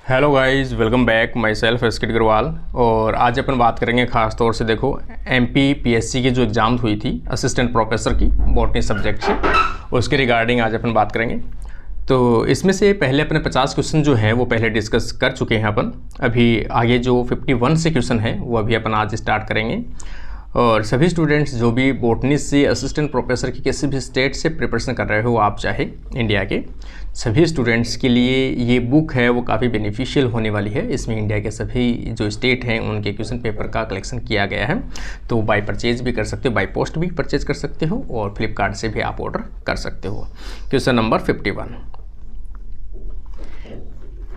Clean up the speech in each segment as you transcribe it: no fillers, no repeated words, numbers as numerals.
Hello guys, welcome back. Myself SK Agarwal. और आज अपन बात करेंगे ख़ास तौर से देखो एमपी पीएससी की जो एग्ज़ाम हुई थी असिस्टेंट प्रोफेसर की बॉटनी सब्जेक्ट से, उसके रिगार्डिंग आज अपन बात करेंगे। तो इसमें से पहले अपने 50 क्वेश्चन जो है वो पहले डिस्कस कर चुके हैं अपन। अभी आगे जो 51 से क्वेश्चन है वो अभी अपन आज स्टार्ट करेंगे। और सभी स्टूडेंट्स जो भी बॉटनी से असिस्टेंट प्रोफेसर की किसी भी स्टेट से प्रिपरेशन कर रहे हो, आप चाहे इंडिया के, सभी स्टूडेंट्स के लिए ये बुक है वो काफ़ी बेनिफिशियल होने वाली है। इसमें इंडिया के सभी जो स्टेट हैं उनके क्वेश्चन पेपर का कलेक्शन किया गया है। तो बाय परचेज भी कर सकते हो, बाय पोस्ट भी परचेज कर सकते हो और फ्लिपकार्ट से भी आप ऑर्डर कर सकते हो। Question number 51,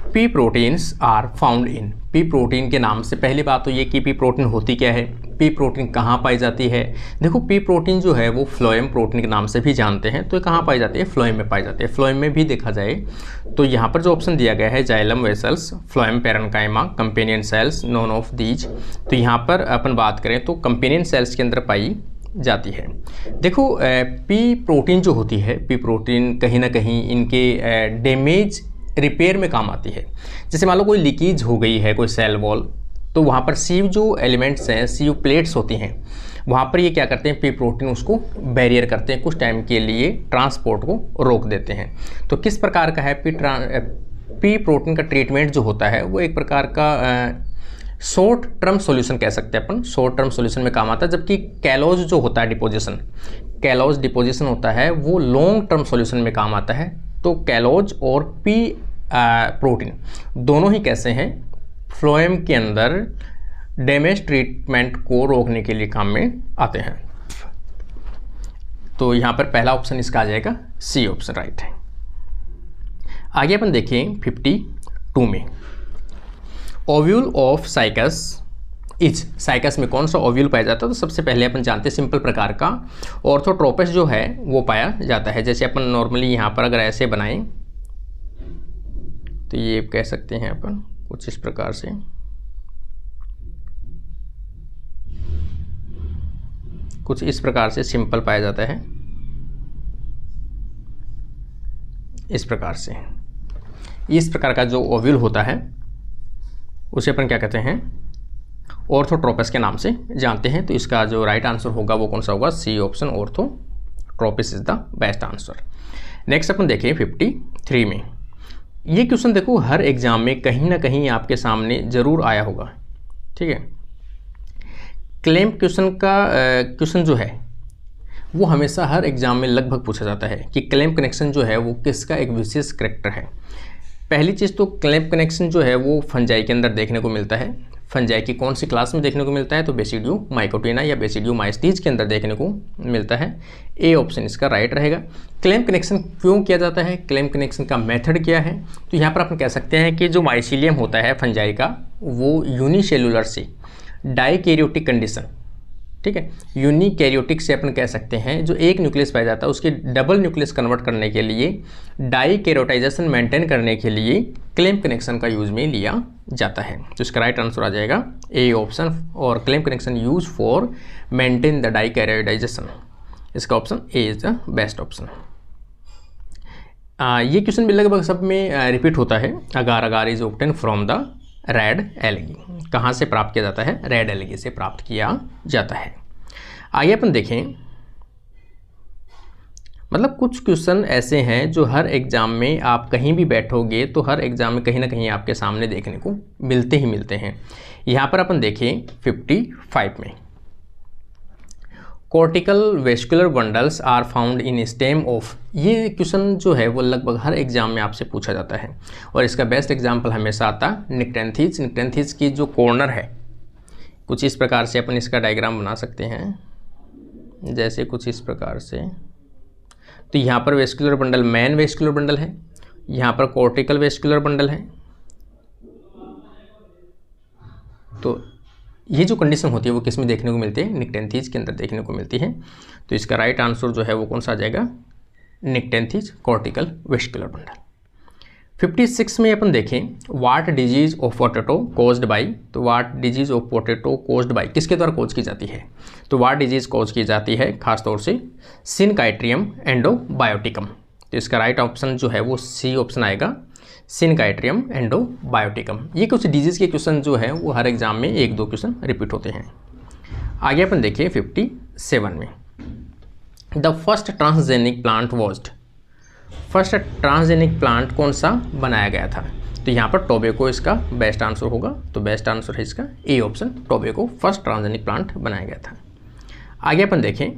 P proteins are found in. P protein के नाम से पहली बात तो ये कि पी प्रोटीन होती क्या है, पी प्रोटीन कहाँ पाई जाती है। देखो पी प्रोटीन जो है वो फ्लोएम प्रोटीन के नाम से भी जानते हैं। तो ये कहाँ पाई जाती है, फ्लोएम में पाई जाती है। फ्लोएम में भी देखा जाए तो यहाँ पर जो ऑप्शन दिया गया है xylem vessels, phloem parenchyma, companion cells, known of these. तो यहाँ पर अपन बात करें तो कंपेनियन सेल्स के अंदर पाई जाती है। देखो पी प्रोटीन जो होती है, पी प्रोटीन कहीं ना कहीं इनके डैमेज रिपेयर में काम आती है। जैसे मान लो कोई लीकेज हो गई है कोई सेल वॉल, तो वहाँ पर सीव जो एलिमेंट्स हैं, सीव प्लेट्स होती हैं, वहाँ पर ये क्या करते हैं, पी प्रोटीन उसको बैरियर करते हैं, कुछ टाइम के लिए ट्रांसपोर्ट को रोक देते हैं। तो किस प्रकार का है पी प्रोटीन का ट्रीटमेंट जो होता है वो एक प्रकार का शॉर्ट टर्म सॉल्यूशन कह सकते हैं अपन, शॉर्ट टर्म सॉल्यूशन में काम आता है। जबकि कैलोज जो होता है डिपोजिशन, कैलोज डिपोजिशन होता है वो लॉन्ग टर्म सॉल्यूशन में काम आता है। तो कैलोज और पी प्रोटीन दोनों ही कैसे हैं, फ्लोएम के अंदर डैमेज ट्रीटमेंट को रोकने के लिए काम में आते हैं। तो यहाँ पर पहला ऑप्शन इसका आ जाएगा सी ऑप्शन, राइट है। आगे अपन देखें 52 में, ovule of cycas is. Cycas में कौन सा ओव्यूल पाया जाता है, तो सबसे पहले अपन जानते हैं सिंपल प्रकार का ऑर्थोट्रोपस जो है वो पाया जाता है। जैसे अपन नॉर्मली यहाँ पर अगर ऐसे बनाएं तो ये कह सकते हैं अपन कुछ इस प्रकार से, कुछ इस प्रकार से सिंपल पाया जाता है, इस प्रकार से। इस प्रकार का जो ओव्यूल होता है उसे अपन क्या कहते हैं, ऑर्थोट्रोपस के नाम से जानते हैं। तो इसका जो राइट आंसर होगा वो कौन सा होगा, C option, orthotropous is the best answer. Next अपन देखें 53 में। ये क्वेश्चन देखो हर एग्जाम में कहीं ना कहीं आपके सामने जरूर आया होगा, ठीक है। क्लेम क्वेश्चन का क्वेश्चन जो है वो हमेशा हर एग्जाम में लगभग पूछा जाता है कि क्लेम कनेक्शन जो है वो किसका एक विशेष करैक्टर है। पहली चीज़ तो क्लेम कनेक्शन जो है वो फंजाई के अंदर देखने को मिलता है। फंजाई की कौन सी क्लास में देखने को मिलता है, तो बेसिडियो माइकोटिना या बेसिडियो माइस्टीज के अंदर देखने को मिलता है। ए ऑप्शन इसका राइट रहेगा। क्लेम कनेक्शन क्यों किया जाता है, क्लेम कनेक्शन का मेथड क्या है, तो यहाँ पर अपन कह सकते हैं कि जो माइसीलियम होता है फंजाई का वो यूनिसेलुलर से डाइकैरियोटिक कंडीशन, ठीक है, यूनिकैरियोटिक से अपन कह सकते हैं जो एक न्यूक्लियस पाया जाता है उसके डबल न्यूक्लियस कन्वर्ट करने के लिए, डाइकैरियोटाइजेशन मेंटेन करने के लिए क्लेम कनेक्शन का यूज में लिया जाता है। तो इसका राइट आंसर आ जाएगा ए ऑप्शन, और clamp connection use for maintain the dikaryotization. इसका option A is the best option. ये क्वेश्चन भी लगभग सब में रिपीट होता है। Agar agar is obtain from the red algae. कहाँ से प्राप्त किया जाता है, रेड एलगी से प्राप्त किया जाता है। आगे अपन देखें, मतलब कुछ क्वेश्चन ऐसे हैं जो हर एग्जाम में आप कहीं भी बैठोगे तो हर एग्जाम में कहीं ना कहीं आपके सामने देखने को मिलते ही मिलते हैं। यहाँ पर अपन देखें 55 में, cortical vascular bundles are found in stem of. ये क्वेश्चन जो है वो लगभग हर एग्जाम में आपसे पूछा जाता है और इसका बेस्ट एग्जाम्पल हमेशा आता है निक्टेंथीज। निक्टेंथीज की जो कॉर्नर है कुछ इस प्रकार से अपन इसका डायग्राम बना सकते हैं, जैसे कुछ इस प्रकार से। तो यहाँ पर vascular bundle main vascular bundle है, यहाँ पर कॉर्टिकल वेस्कुलर बंडल है। तो ये जो कंडीशन होती है वो किस में देखने को मिलती है, निक्टेंथीज के अंदर देखने को मिलती है। तो इसका राइट आंसर जो है वो कौन सा आ जाएगा, निक्टेंथीज कॉर्टिकल वेस्कुलर बंडल। 56 में अपन देखें, what disease of potato caused by. तो what disease of potato caused by किसके द्वारा कोज की जाती है, तो वाट डिजीज कोज की जाती है खासतौर से सिनकाइट्रियम एंडोबायोटिकम। तो इसका राइट ऑप्शन जो है वो सी ऑप्शन आएगा, सिनकाइट्रियम एंडोबायोटिकम। ये कुछ डिजीज़ के क्वेश्चन जो है वो हर एग्जाम में 1-2 क्वेश्चन रिपीट होते हैं। आगे अपन देखिए 57 में, the first transgenic plant was. First transgenic plant कौन सा बनाया गया था? तो यहाँ पर टोबैको इसका बेस्ट आंसर होगा। तो बेस्ट आंसर है इसका A option, tobacco first transgenic plant बनाया गया था। आगे अपन देखें,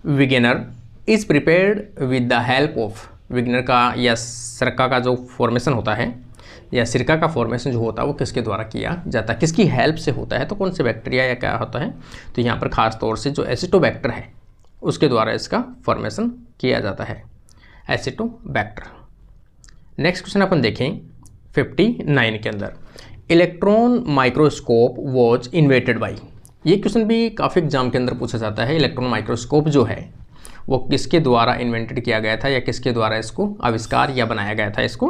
विगेनर is prepared with the help of. विगेनर का या सिरका का जो फॉर्मेशन होता है या सिरका का फॉर्मेशन जो होता है वो किसके द्वारा किया जाता है, किसकी हेल्प से होता है? तो कौन से बैक्टीरिया या क्या होता है? तो यहाँ पर खास तौर से जो एसिटोबैक्टर है उसके द्वारा इसका फॉर्मेशन किया जाता है, एसिटोबैक्टर। नेक्स्ट क्वेश्चन अपन देखें 59 के अंदर, electron microscope was invented by. ये क्वेश्चन भी काफ़ी एग्जाम के अंदर पूछा जाता है। इलेक्ट्रॉन माइक्रोस्कोप जो है वो किसके द्वारा इन्वेंटेड किया गया था या किसके द्वारा इसको आविष्कार या बनाया गया था इसको?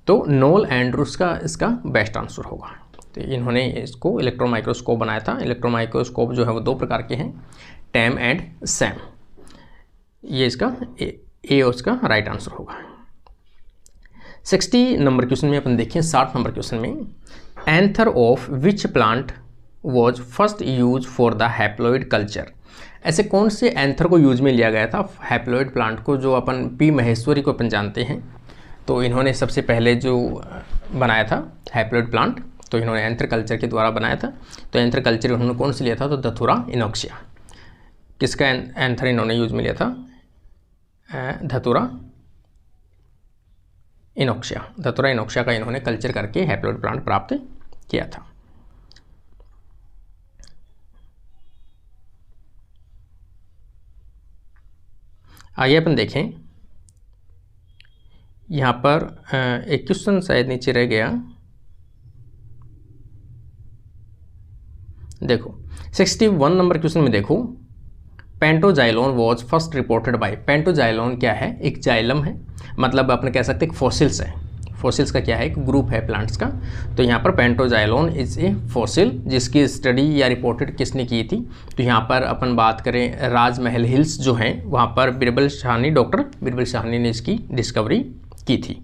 तो नोल एंड्रूस का इसका बेस्ट आंसर होगा। तो इन्होंने इसको इलेक्ट्रॉन माइक्रोस्कोप बनाया था। इलेक्ट्रॉन माइक्रोस्कोप जो है वो 2 प्रकार के हैं, टैम एंड सैम। ये इसका ए उसका राइट आंसर होगा। 60 नंबर क्वेश्चन में अपन देखिए, 60 नंबर क्वेश्चन में, anther of which plant was first use for the haploid culture. ऐसे कौन से एंथर को यूज में लिया गया था हैप्लॉइड प्लांट को, जो अपन पी महेश्वरी को अपन जानते हैं? तो इन्होंने सबसे पहले जो बनाया था हैप्लॉइड प्लांट, तो इन्होंने एंथर कल्चर के द्वारा बनाया था। तो एंथर कल्चर इन्होंने कौन से लिया था? तो धतूरा इनोक्सिया। किसका एंथर इन्होंने यूज में लिया था? धतूरा इनोक्सिया। धतूरा इनोक्सिया का इन्होंने कल्चर करके हैप्लॉइड प्लांट प्राप्त किया था। आगे अपन देखें, यहाँ पर एक क्वेश्चन शायद नीचे रह गया। देखो 61 नंबर क्वेश्चन में देखो, पेंटोजाइलोन वॉज फर्स्ट रिपोर्टेड बाय। पेंटोजाइलोन क्या है? एक जाइलम है, मतलब अपन कह सकते हैं फॉसिल्स है। फॉसिल्स का क्या है? एक ग्रुप है प्लांट्स का। तो यहाँ पर पेंटोजाइलोन इज ए फॉसिल, जिसकी स्टडी या रिपोर्टेड किसने की थी? तो यहाँ पर अपन बात करें राजमहल हिल्स जो हैं वहाँ पर बिरबल साहनी, डॉक्टर बिरबल साहनी ने इसकी डिस्कवरी की थी।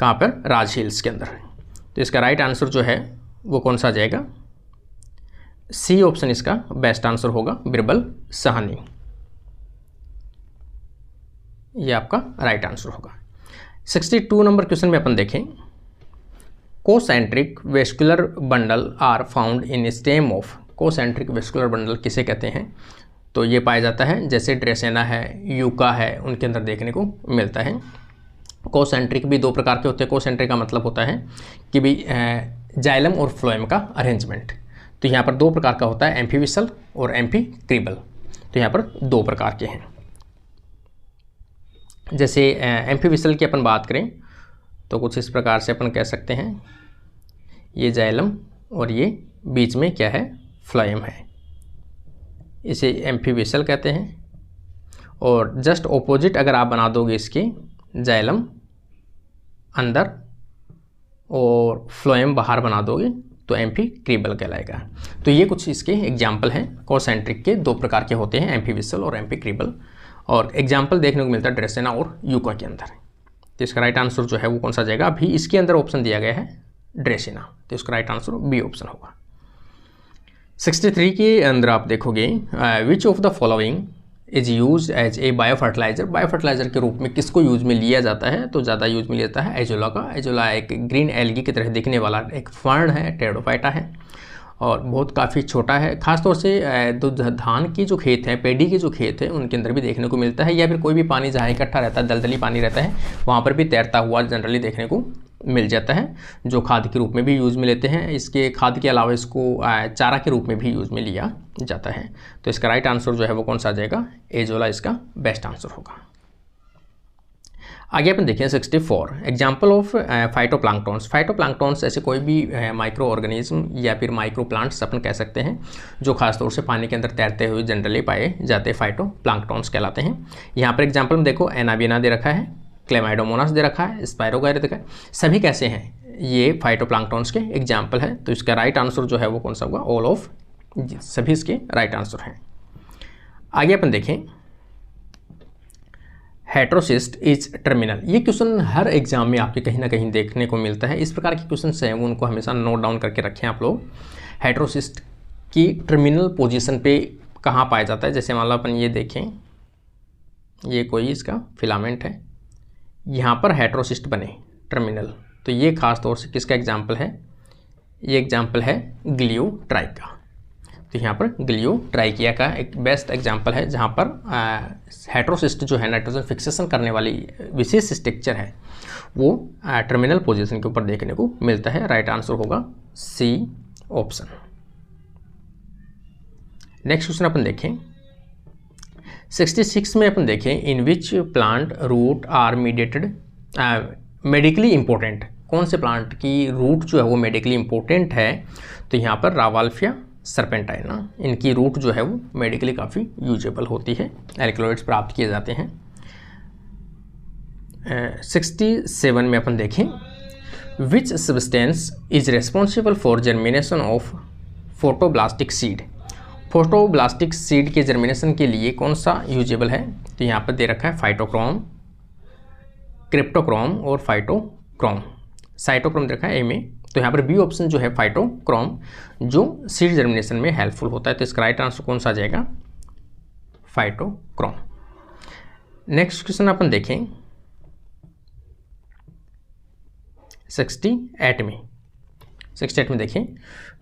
कहाँ पर? राज हिल्स के अंदर। तो इसका राइट आंसर जो है वो कौन सा आ जाएगा? सी ऑप्शन इसका बेस्ट आंसर होगा, बिरबल साहनी। ये आपका राइट आंसर होगा। 62 नंबर क्वेश्चन में अपन देखें, concentric vascular bundle are found in stem of. Concentric vascular bundle किसे कहते हैं? तो ये पाया जाता है जैसे ड्रेसेना है, यूका है, उनके अंदर देखने को मिलता है। कोसेंट्रिक भी 2 प्रकार के होते हैं। कोसेंट्रिक का मतलब होता है कि भी जाइलम और फ्लोएम का अरेंजमेंट। तो यहाँ पर 2 प्रकार का होता है, एम्फीविसल और एम्फीक्रीबल। तो यहाँ पर 2 प्रकार के हैं। जैसे एम्फीविसल की अपन बात करें तो कुछ इस प्रकार से अपन कह सकते हैं, ये जाइलम और ये बीच में क्या है? फ्लोएम है, इसे एम्फीविसल कहते हैं। और जस्ट ऑपोजिट अगर आप बना दोगे इसके, जाइलम अंदर और फ्लोएम बाहर बना दोगे तो एम्फीक्रीबल कहलाएगा। तो ये कुछ इसके एग्जाम्पल हैं। कोसेंट्रिक के 2 प्रकार के होते हैं, एम्फीविसल और एम्फीक्रीबल। और एग्जाम्पल देखने को मिलता है ड्रेसेना और यूका के अंदर। तो इसका राइट आंसर जो है वो कौन सा जाएगा? अभी इसके अंदर ऑप्शन दिया गया है ड्रेसेना, तो इसका राइट आंसर बी ऑप्शन होगा। 63 के अंदर आप देखोगे, which of the following is use as a biofertiliser. Biofertiliser के रूप में किसको यूज में लिया जाता है? तो ज़्यादा यूज में लिया जाता है एजोला का। एजोला एक ग्रीन एल्गी की तरह दिखने वाला एक फर्न है, टेरोफाइटा है और बहुत काफ़ी छोटा है। खासतौर से धान की जो खेत है, पेडी के जो खेत है, उनके अंदर भी देखने को मिलता है, या फिर कोई भी पानी जहाँ इकट्ठा रहता है, दलदली पानी रहता है, वहाँ पर भी तैरता हुआ जनरली देखने को मिल जाता है, जो खाद के रूप में भी यूज़ में लेते हैं। इसके खाद के अलावा इसको चारा के रूप में भी यूज़ में लिया जाता है। तो इसका राइट आंसर जो है वो कौन सा आ जाएगा? एजोला इसका बेस्ट आंसर होगा। आगे अपन देखें 64, एग्जाम्पल ऑफ फाइटोप्लैंक्टॉन्स। फाइटोप्लैंक्टॉन्स ऐसे कोई भी माइक्रो ऑर्गेनिज्म या फिर माइक्रो प्लांट्स अपन कह सकते हैं, जो खासतौर से पानी के अंदर तैरते हुए जनरली पाए जाते हैं, फाइटोप्लैंक्टॉन्स कहलाते हैं। यहाँ पर एग्जाम्पल में देखो, एनाबीना दे रखा है, क्लेमाइडोमोनास दे रखा है, स्पायरोगायरा देखा है, सभी कैसे हैं? ये फाइटोप्लैंक्टॉन्स के एग्जाम्पल है। तो इसका राइट आंसर जो है वो कौन सा होगा? ऑल ऑफ, सभी इसके राइट आंसर हैं। आगे अपन देखें हेट्रोसिस्ट इज टर्मिनल। ये क्वेश्चन हर एग्जाम में आपके कहीं ना कहीं देखने को मिलता है। इस प्रकार के क्वेश्चन हैं वो उनको हमेशा नोट डाउन करके रखें आप लोग। हेट्रोसिस्ट की टर्मिनल पोजीशन पे कहाँ पाया जाता है? जैसे मान लो अपन ये देखें, ये कोई इसका फिलामेंट है, यहाँ पर हेट्रोसिस्ट बने टर्मिनल, तो ये खास तौर से किसका एग्जाम्पल है? ये एग्जाम्पल है ग्लियोट्राइका। तो यहाँ पर ग्लियोट्राइकिया का एक बेस्ट एग्जाम्पल है जहाँ पर हेट्रोसिस्ट जो है नाइट्रोजन फिक्सेशन करने वाली विशेष स्ट्रक्चर है वो टर्मिनल पोजीशन के ऊपर देखने को मिलता है। राइट आंसर होगा सी ऑप्शन। नेक्स्ट क्वेश्चन अपन देखें 66 में अपन देखें in which plant root are medically important. कौन से प्लांट की रूट जो है वो मेडिकली इंपॉर्टेंट है? तो यहाँ पर रावाल्फिया सर्पेंटाइना, इनकी रूट जो है वो मेडिकली काफ़ी यूजेबल होती है, एल्कलॉइड्स प्राप्त किए जाते हैं। 67 में अपन देखें which substance is responsible for germination of photoblastic seed. Photoblastic seed के जर्मिनेशन के लिए कौन सा यूजेबल है? तो यहाँ पर दे रखा है फाइटोक्रोम, क्रिप्टोक्रोम और फाइटोक्रोम। साइटोक्रोम दे रखा है ए में, तो यहाँ पर बी ऑप्शन जो है फाइटोक्रोम जो सीड जर्मिनेशन में हेल्पफुल होता है। तो इसका राइट आंसर कौन सा आ जाएगा? फाइटोक्रोम। नेक्स्ट क्वेश्चन अपन देखें 68 में देखें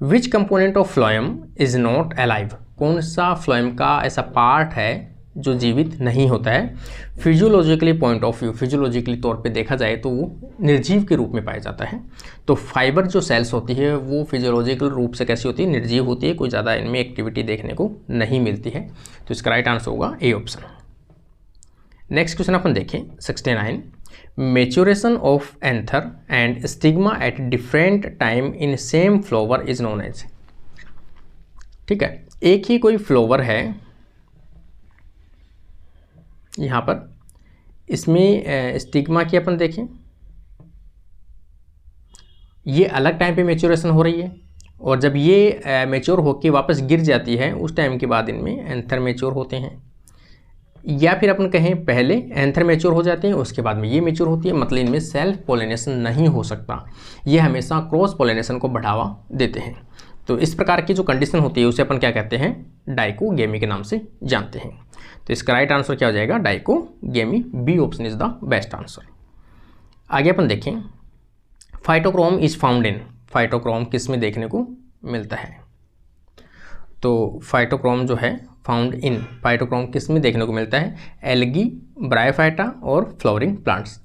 विच component of phloem is not alive. कौन सा फ्लोएम का ऐसा पार्ट है जो जीवित नहीं होता है? Physiologically point of view, physiologically तौर पे देखा जाए तो वो निर्जीव के रूप में पाया जाता है। तो फाइबर जो सेल्स होती है वो फिजियोलॉजिकल रूप से कैसी होती है? निर्जीव होती है, कोई ज़्यादा इनमें एक्टिविटी देखने को नहीं मिलती है। तो इसका राइट आंसर होगा ए ऑप्शन। नेक्स्ट क्वेश्चन अपन देखें 69 maturation of anther and stigma at different time in same flower is known as. ठीक है, एक ही कोई फ्लावर है, यहाँ पर इसमें स्टिग्मा की अपन देखें ये अलग टाइम पे मैच्योरेशन हो रही है, और जब ये मैच्योर होके वापस गिर जाती है उस टाइम के बाद इनमें एंथर मैच्योर होते हैं। या फिर अपन कहें पहले एंथर मैच्योर हो जाते हैं उसके बाद में ये मैच्योर होती है, मतलब इनमें सेल्फ पोलिनेशन नहीं हो सकता, ये हमेशा क्रॉस पोलिनेशन को बढ़ावा देते हैं। तो इस प्रकार की जो कंडीशन होती है उसे अपन क्या कहते हैं? डाइकोगेमी के नाम से जानते हैं। तो इसका राइट आंसर क्या हो जाएगा? Dichogamy. B option is the best answer. आगे अपन देखें phytochrome is found in. Phytochrome किस में देखने को मिलता है? तो फाइटोक्रोम जो है फाउंड इन, फाइटोक्रोम किस में देखने को मिलता है? एल्गी, ब्रायोफाइटा और फ्लावरिंग प्लांट्स।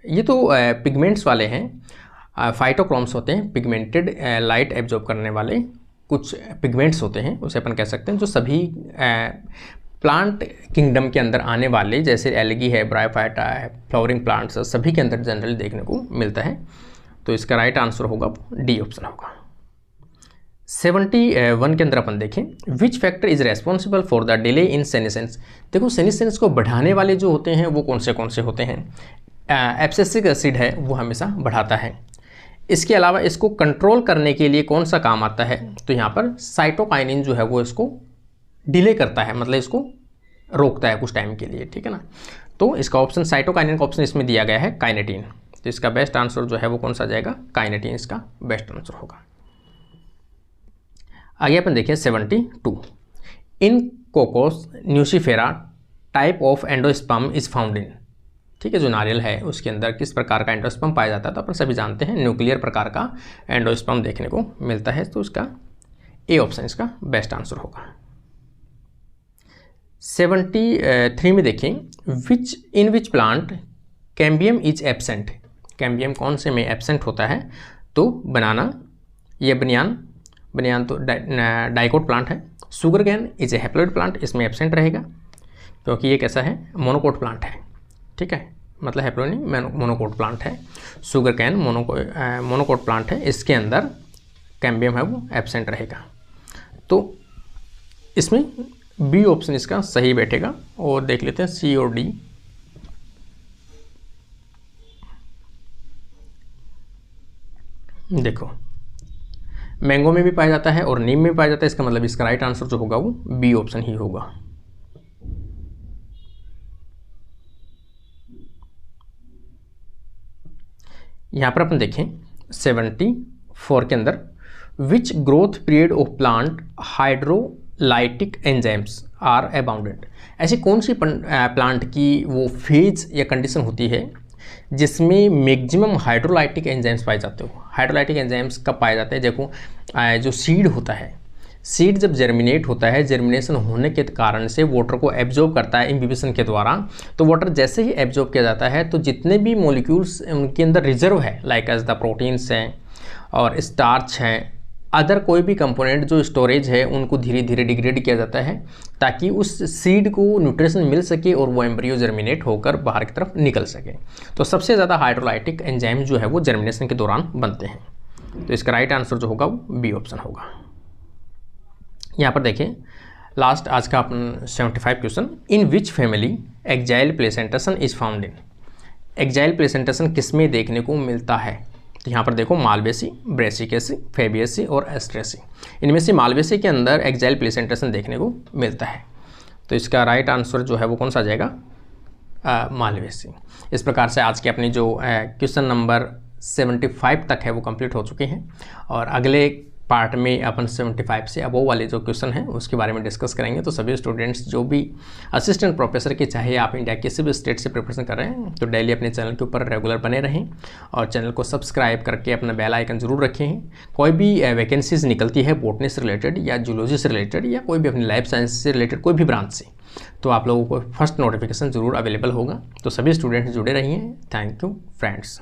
ये तो पिगमेंट्स वाले हैं। फाइटोक्रोम्स होते हैं पिगमेंटेड लाइट एब्जॉर्ब करने वाले कुछ पिगमेंट्स होते हैं, उसे अपन कह सकते हैं, जो सभी प्लांट किंगडम के अंदर आने वाले जैसे एल्गी है, ब्रायोफाइटा है, फ्लावरिंग प्लांट्स सभी के अंदर जनरली देखने को मिलता है। तो इसका राइट आंसर होगा डी ऑप्शन होगा। 71 के अंदर अपन देखें which factor is responsible for the delay in senescence. देखो सेनेसेंस को बढ़ाने वाले जो होते हैं वो कौन से होते हैं? एब्सिसिक एसिड है वो हमेशा बढ़ाता है। इसके अलावा इसको कंट्रोल करने के लिए कौन सा काम आता है? तो यहाँ पर साइटोकाइनिन जो है वो इसको डिले करता है, मतलब इसको रोकता है कुछ टाइम के लिए, ठीक है ना। तो इसका ऑप्शन साइटोकाइनिन का ऑप्शन इसमें दिया गया है काइनेटिन। तो इसका बेस्ट आंसर जो है वो कौन सा जाएगा? काइनेटिन इसका बेस्ट आंसर होगा। आगे अपन देखिए 72 in Cocos nucifera type of endosperm is found in. ठीक है, जो नारियल है उसके अंदर किस प्रकार का एंडोस्पर्म पाया जाता है? तो अपन सभी जानते हैं न्यूक्लियर प्रकार का एंडोस्पर्म देखने को मिलता है। तो इसका ए ऑप्शन इसका बेस्ट आंसर होगा। 73 में देखें in which plant cambium is absent. Cambium कौन से में एब्सेंट होता है? तो बनाना, ये बनियान तो डाइकोट प्लांट है। Sugar cane is a haploid plant, इसमें एब्सेंट रहेगा क्योंकि ये कैसा है? मोनोकोट प्लांट है। ठीक है, मतलब हैप्लॉइड नहीं, मोनोकोट प्लांट है। शुगर कैन मोनोकोट प्लांट है, इसके अंदर कैम्बियम है वो एब्सेंट रहेगा। तो इसमें बी ऑप्शन इसका सही बैठेगा। और देख लेते हैं सी और डी। देखो मैंगो में भी पाया जाता है और नीम में भी पाया जाता है, इसका मतलब इसका राइट आंसर जो होगा वो बी ऑप्शन ही होगा। यहाँ पर अपन देखें 74 के अंदर which growth period of plant hydrolytic enzymes are abounded. ऐसी कौन सी प्लांट की वो फेज या कंडीशन होती है जिसमें मैक्सिमम हाइड्रोलाइटिक एंजाइम्स पाए जाते हो। हाइड्रोलाइटिक एंजाइम्स कब पाए जाते हैं? देखो जो सीड होता है, सीड जब जर्मिनेट होता है, जर्मिनेशन होने के कारण से वाटर को एब्जॉर्ब करता है इम्बिबिशन के द्वारा। तो वाटर जैसे ही एब्जॉर्ब किया जाता है तो जितने भी मॉलिक्यूल्स उनके अंदर रिजर्व है, लाइक एज द प्रोटीन्स हैं और स्टार्च हैं, अदर कोई भी कंपोनेंट जो स्टोरेज है, उनको धीरे धीरे डिग्रेड किया जाता है ताकि उस सीड को न्यूट्रिशन मिल सके और वो एम्ब्रियो जर्मिनेट होकर बाहर की तरफ निकल सके। तो सबसे ज़्यादा हाइड्रोलाइटिक एंजाइम जो है वो जर्मिनेशन के दौरान बनते हैं। तो इसका राइट आंसर जो होगा वो बी ऑप्शन होगा। यहाँ पर देखिए लास्ट आज का अपन 75 question, in which family axile placentation is found in. Axile placentation किस में देखने को मिलता है? तो यहाँ पर देखो मालवेसी, ब्रेसिकेसी, फेबियसी और एस्ट्रेसी। इनमें से मालवेसी के अंदर एक्जाइल प्लेसेंटेशन देखने को मिलता है। तो इसका राइट आंसर जो है वो कौन सा आ जाएगा? मालवेसी। इस प्रकार से आज के अपनी जो क्वेश्चन नंबर 75 तक है वो कंप्लीट हो चुके हैं और अगले पार्ट में अपन 75 से अबोव वाले जो क्वेश्चन हैं उसके बारे में डिस्कस करेंगे। तो सभी स्टूडेंट्स जो भी असिस्टेंट प्रोफेसर के चाहे आप इंडिया किसी भी स्टेट से प्रिपरेशन कर रहे हैं तो डेली अपने चैनल के ऊपर रेगुलर बने रहें और चैनल को सब्सक्राइब करके अपना बेल आइकन जरूर रखें। कोई भी वैकेंसीज निकलती है बॉटनी से रिलेटेड या जूलॉजी से रिलेटेड या कोई भी अपनी लाइफ साइंस से रिलेटेड कोई भी ब्रांच से, तो आप लोगों को फर्स्ट नोटिफिकेशन जरूर अवेलेबल होगा। तो सभी स्टूडेंट्स जुड़े रहिए। Thank you friends.